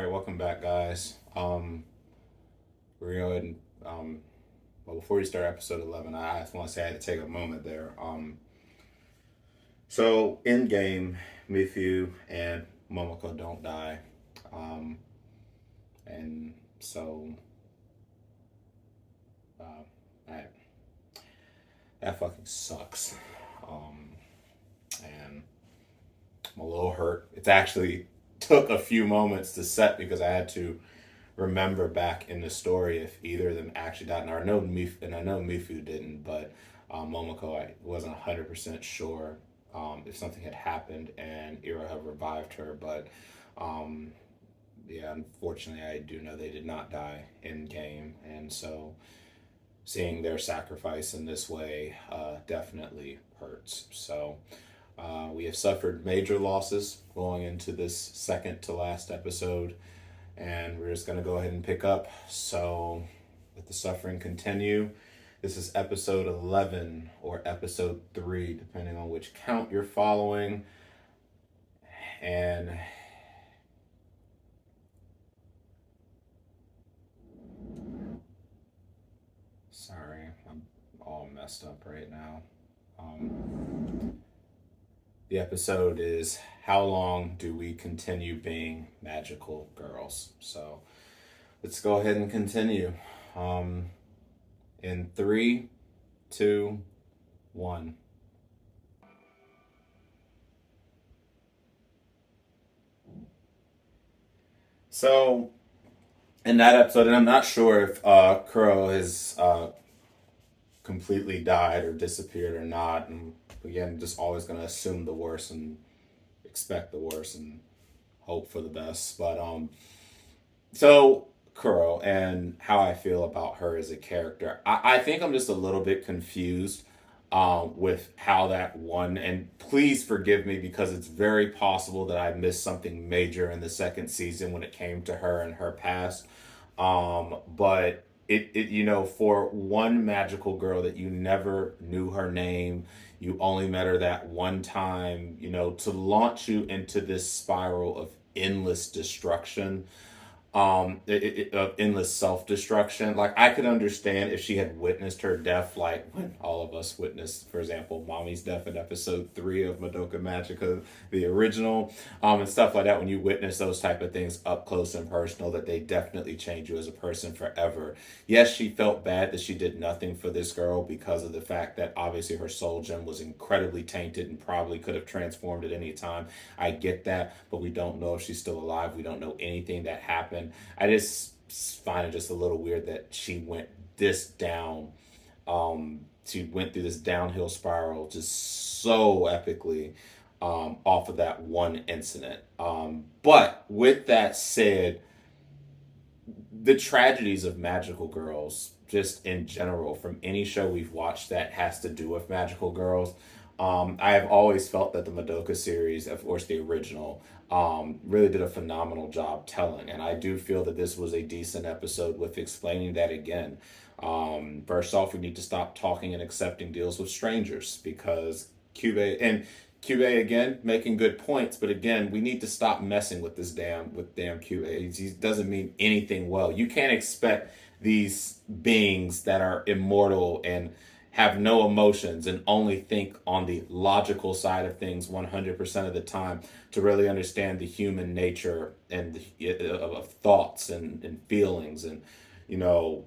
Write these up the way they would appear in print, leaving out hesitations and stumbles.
right, welcome back, guys. We're going. Well, before we start episode 11, I just want to say I had to take a moment there. So in game, Mifu and Momoko don't die, um, and so that that fucking sucks. Um, and I'm a little hurt. It's actually took a few moments to set because I had to remember back in the story if either of them actually died. And I know Mifu didn't, but Momoko, I wasn't 100% sure if something had happened and Ira had revived her. But um, yeah, unfortunately, I do know they did not die in game, and so seeing their sacrifice in this way definitely hurts. So. We have suffered major losses going into this second to last episode, and we're just going to go ahead and pick up. So, let the suffering continue. This is episode 11 or episode 3, depending on which count you're following. And sorry, I'm all messed up right now. The episode is How Long Do We Continue Being Magical Girls? So let's go ahead and continue. In 3, 2, 1. So in that episode, and I'm not sure if Kuro has completely died or disappeared or not. And again, just always going to assume the worst and expect the worst and hope for the best. But so Kuro and how I feel about her as a character, I think I'm just a little bit confused with how that won. And please forgive me because it's very possible that I missed something major in the second season when it came to her and her past. But for one magical girl that you never knew her name, you only met her that one time, to launch you into this spiral of endless destruction, of endless self-destruction. Like, I could understand if she had witnessed her death, like when all of us witnessed, for example, Mommy's death in episode 3 of Madoka Magica, the original, and stuff like that. When you witness those type of things up close and personal, that they definitely change you as a person forever. Yes, she felt bad that she did nothing for this girl because of the fact that obviously her soul gem was incredibly tainted and probably could have transformed at any time. I get that, but we don't know if she's still alive. We don't know anything that happened. I just find it just a little weird that she went this down. She went through this downhill spiral just so epically off of that one incident. But with that said, the tragedies of magical girls, just in general, from any show we've watched that has to do with magical girls, I have always felt that the Madoka series, of course the original, really did a phenomenal job telling. And I do feel that this was a decent episode with explaining that again. First off, we need to stop talking and accepting deals with strangers because Cube again making good points, but again, we need to stop messing with damn Cube. He doesn't mean anything well. You can't expect these beings that are immortal and have no emotions and only think on the logical side of things 100% of the time to really understand the human nature and of thoughts and feelings and you know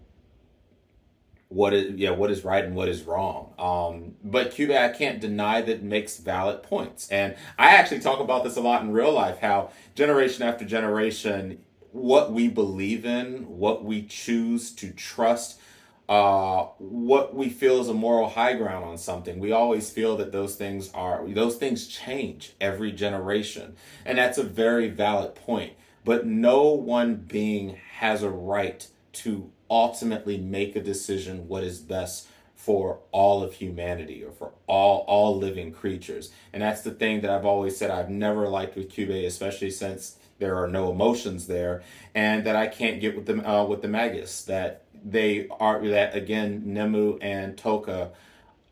what is right and what is wrong. But Cuba, I can't deny that makes valid points, and I actually talk about this a lot in real life. How generation after generation, what we believe in, what we choose to trust, what we feel is a moral high ground on something, we always feel that those things change every generation, and that's a very valid point. But no one being has a right to ultimately make a decision what is best for all of humanity or for all living creatures. And that's the thing that I've always said I've never liked with Cube, especially since there are no emotions there, and that I can't get with the Magus. That again, Nemu and Toka,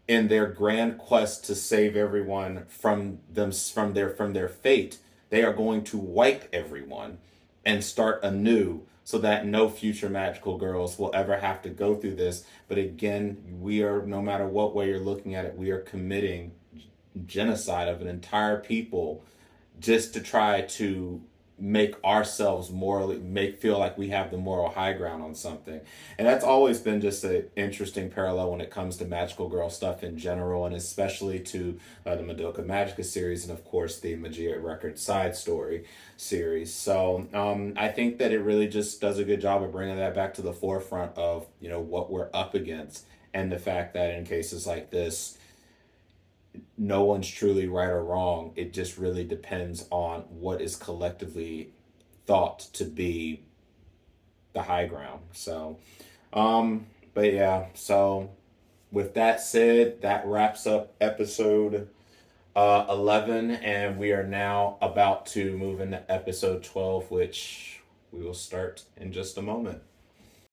in their grand quest to save everyone from their fate, they are going to wipe everyone and start anew so that no future magical girls will ever have to go through this. But again, we are, no matter what way you're looking at it, we are committing genocide of an entire people just to try to make ourselves morally feel like we have the moral high ground on something. And that's always been just an interesting parallel when it comes to magical girl stuff in general, and especially to the Madoka Magica series, and of course the Magia record side story series. So I think that it really just does a good job of bringing that back to the forefront of, you know, what we're up against, and the fact that in cases like this, no one's truly right or wrong. It just really depends on what is collectively thought to be the high ground. So, but yeah, so with that said, that wraps up episode 11, and we are now about to move into episode 12, which we will start in just a moment.